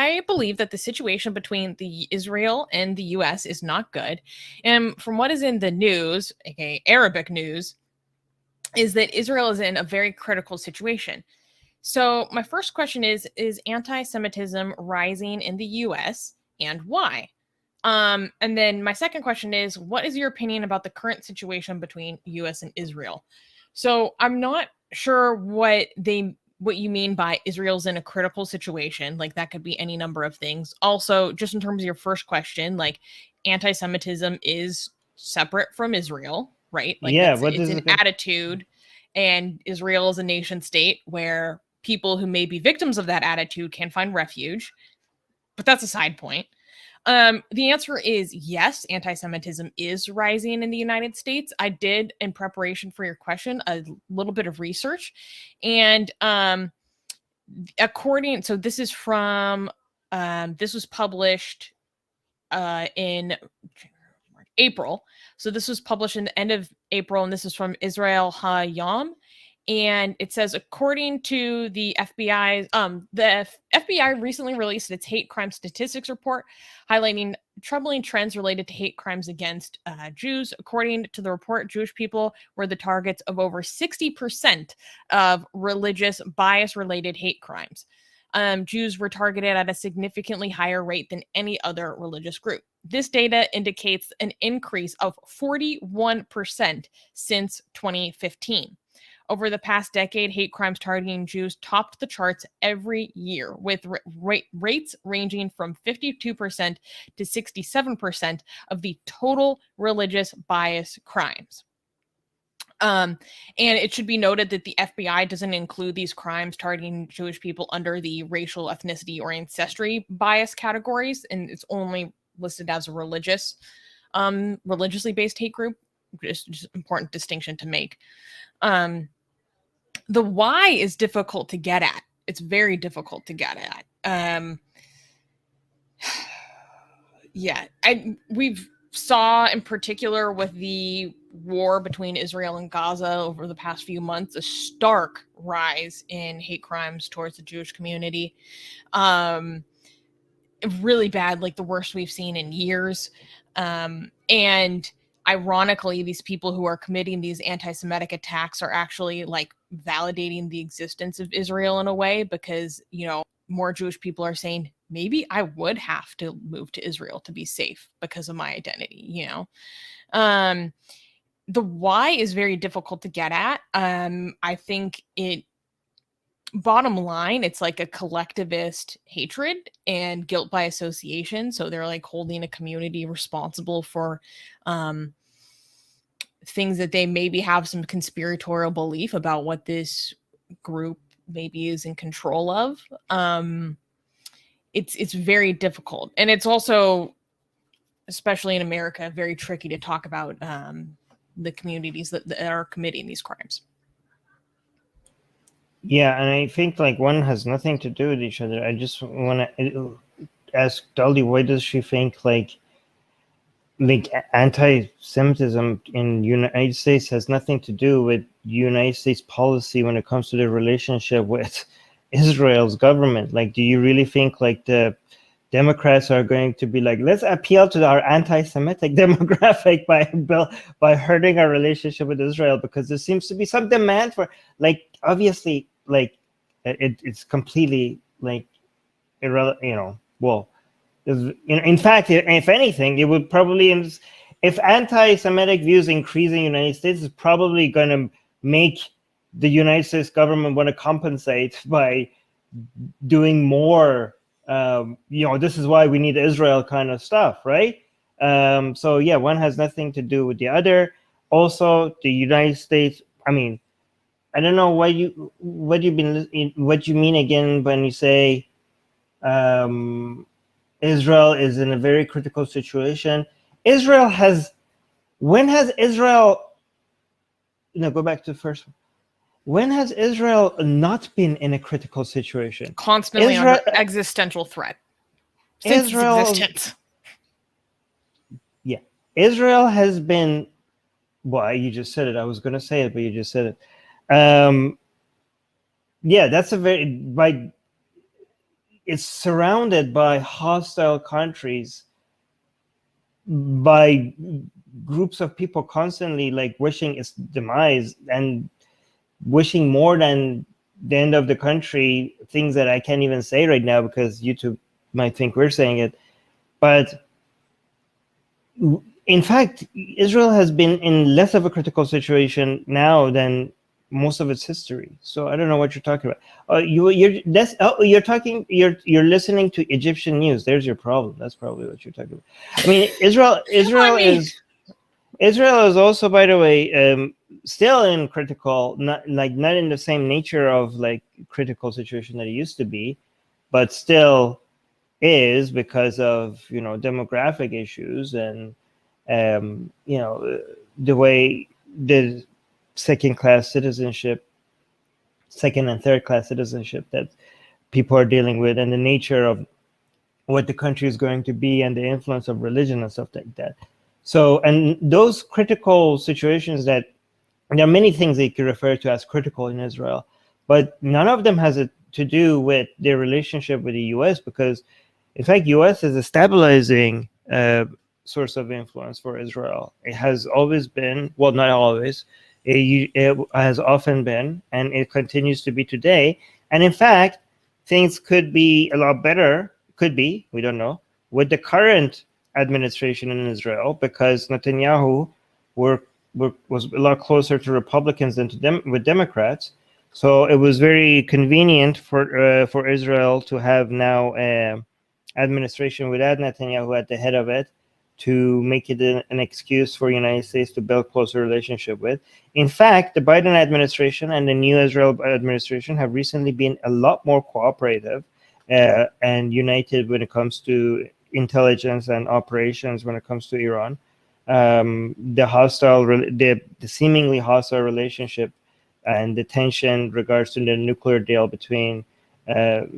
I believe that the situation between the Israel and the US is not good. And from what is in the news, aka Arabic news, is that Israel is in a very critical situation. So my first question is anti-Semitism rising in the US and why? And then my second question is, what is your opinion about the current situation between US and Israel? So I'm not sure what you mean by Israel's in a critical situation. Like that could be any number of things. Also, just in terms of your first question, like anti-Semitism is separate from Israel, right? Like Yeah, it's an attitude, and Israel is a nation state where people who may be victims of that attitude can find refuge. But that's a side point. The answer is yes, anti-Semitism is rising in the United States. I did, in preparation for your question, a little bit of research. And so this is from, this was published in April. So this was published in the end of April, and this is from Israel Hayom. And it says, according to the FBI, the FBI recently released its hate crime statistics report, highlighting troubling trends related to hate crimes against Jews. According to the report, Jewish people were the targets of over 60% of religious bias-related hate crimes. Jews were targeted at a significantly higher rate than any other religious group. This data indicates an increase of 41% since 2015. Over the past decade, hate crimes targeting Jews topped the charts every year, with rates ranging from 52% to 67% of the total religious bias crimes. And it should be noted that the FBI doesn't include these crimes targeting Jewish people under the racial, ethnicity, or ancestry bias categories, and it's only listed as a religiously based hate group. Just important distinction to make. The why is difficult to get at. It's very difficult to get at. We've saw in particular with the war between Israel and Gaza over the past few months a stark rise in hate crimes towards the Jewish community. Really bad, like the worst we've seen in years. And ironically, these people who are committing these anti-Semitic attacks are actually like validating the existence of Israel in a way, because, you know, more Jewish people are saying, maybe I would have to move to Israel to be safe because of my identity, you know? The why is very difficult to get at. I think bottom line, it's like a collectivist hatred and guilt by association. So they're like holding a community responsible for things that they maybe have some conspiratorial belief about what this group maybe is in control of. It's very difficult. And it's also, especially in America, very tricky to talk about the communities that are committing these crimes. Yeah, and I think like one has nothing to do with each other. I just want to ask Dolly, why does she think like anti-Semitism in the United States has nothing to do with United States policy when it comes to the relationship with Israel's government? Like, do you really think like the Democrats are going to be like, let's appeal to our anti-Semitic demographic by hurting our relationship with Israel? Because there seems to be some demand for, like, obviously, like it's completely like irrelevant, you know. Well, in fact, if anything, it would probably, if anti-Semitic views increase in the United States, it's probably going to make the United States government want to compensate by doing more. This is why we need Israel kind of stuff, right? So yeah, one has nothing to do with the other. Also, the United States, I mean, I don't know what you mean again when you say Israel is in a very critical situation. Go back to the first one. When has Israel not been in a critical situation? Constantly under existential threat. Since its existence. Yeah. Israel has been, well, you just said it. I was going to say it, but you just said it. Yeah, that's a very, it's surrounded by hostile countries, by groups of people constantly like wishing its demise and wishing more than the end of the country, things that I can't even say right now because YouTube might think we're saying it. But in fact, Israel has been in less of a critical situation now than most of its history. So I don't know what you're talking about. You're listening to Egyptian news. There's your problem. That's probably what you're talking about. I mean, Israel is also, by the way, still in critical, not in the same nature of like critical situation that it used to be, but still is because of demographic issues and the way the second and third class citizenship that people are dealing with, and the nature of what the country is going to be, and the influence of religion and stuff like that. So, and those critical situations, that there are many things that you could refer to as critical in Israel, but none of them has to do with their relationship with the U.S. because, in fact, U.S. is a stabilizing source of influence for Israel. It has always been, well, not always, it has often been, and it continues to be today. And in fact, things could be a lot better, we don't know, with the current administration in Israel, because Netanyahu was a lot closer to Republicans than with Democrats. So it was very convenient for Israel to have now an administration without Netanyahu at the head of it, to make it an excuse for the United States to build closer relationship with. In fact, the Biden administration and the new Israel administration have recently been a lot more cooperative and united when it comes to intelligence and operations when it comes to Iran. The seemingly hostile relationship and the tension regards to the nuclear deal between, the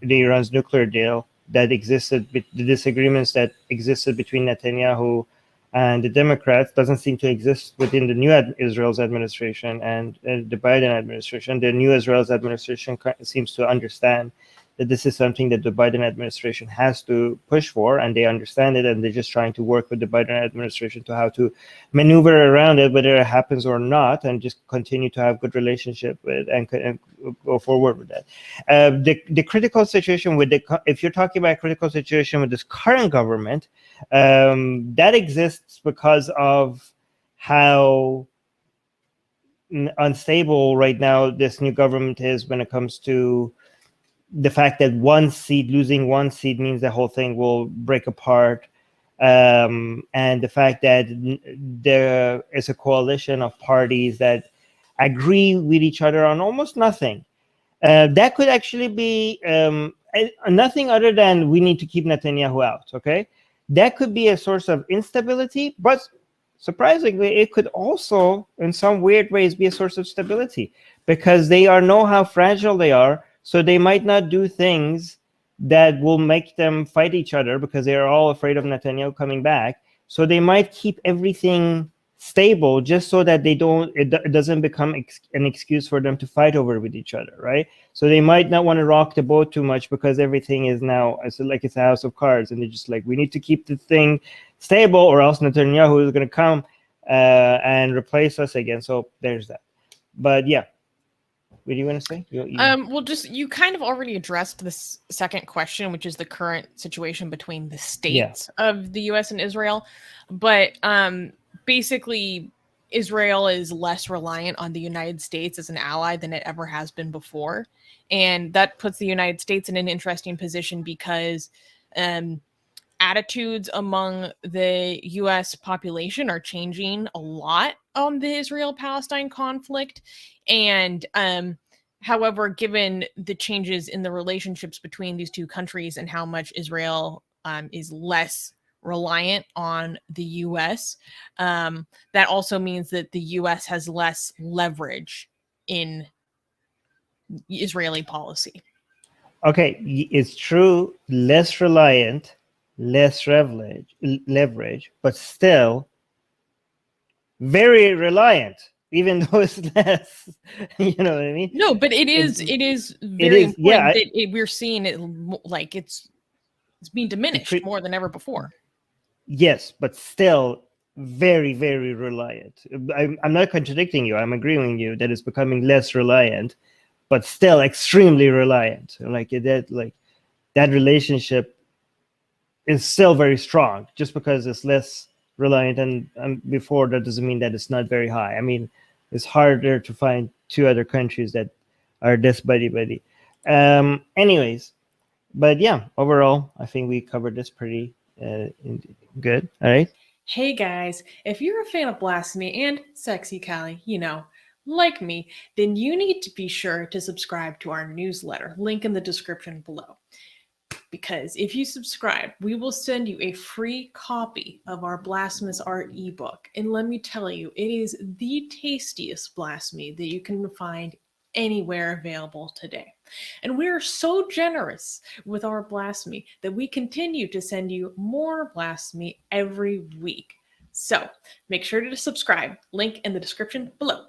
Iran's nuclear deal that existed, the disagreements that existed between Netanyahu and the Democrats doesn't seem to exist within the new Israel's administration and the Biden administration. The new Israel's administration seems to understand that this is something that the Biden administration has to push for, and they understand it, and they're just trying to work with the Biden administration to how to maneuver around it, whether it happens or not, and just continue to have good relationship with and go forward with that. The critical situation if you're talking about a critical situation with this current government, that exists because of how unstable right now this new government is when it comes to the fact that losing one seat means the whole thing will break apart, and the fact that there is a coalition of parties that agree with each other on almost nothing. That could actually be nothing other than we need to keep Netanyahu out, okay? That could be a source of instability, but surprisingly, it could also, in some weird ways, be a source of stability, because they know how fragile they are. So they might not do things that will make them fight each other because they are all afraid of Netanyahu coming back. So they might keep everything stable just so that it doesn't become an excuse for them to fight over with each other, right? So they might not want to rock the boat too much because everything is now it's a house of cards, and they're just like, we need to keep the thing stable or else Netanyahu is going to come and replace us again. So there's that. But yeah. What do you want to say? Well, you kind of already addressed this second question, which is the current situation between the states of the U.S. and Israel. But basically, Israel is less reliant on the United States as an ally than it ever has been before. And that puts the United States in an interesting position because attitudes among the U.S. population are changing a lot on the Israel-Palestine conflict. And however, given the changes in the relationships between these two countries and how much Israel is less reliant on the U.S., that also means that the U.S. has less leverage in Israeli policy. Okay, it's true, less reliant, less leverage, but still very reliant. even though it's less. You know what I mean? No, but it is very is, yeah, important that we're seeing it like it's being diminished more than ever before. Yes, but still very, very reliant. I'm not contradicting you. I'm agreeing with you that it's becoming less reliant, but still extremely reliant. Like that relationship is still very strong. Just because it's less reliant than before, that doesn't mean that it's not very high. I mean, it's harder to find two other countries that are this buddy. Anyways, but yeah, overall, I think we covered this pretty good. All right. Hey guys, if you're a fan of Blasphemy and Sexy Callie, like me, then you need to be sure to subscribe to our newsletter, link in the description below. Because if you subscribe, we will send you a free copy of our Blasphemous Art ebook. And let me tell you, it is the tastiest blasphemy that you can find anywhere available today. And we are so generous with our blasphemy that we continue to send you more blasphemy every week. So make sure to subscribe, link in the description below.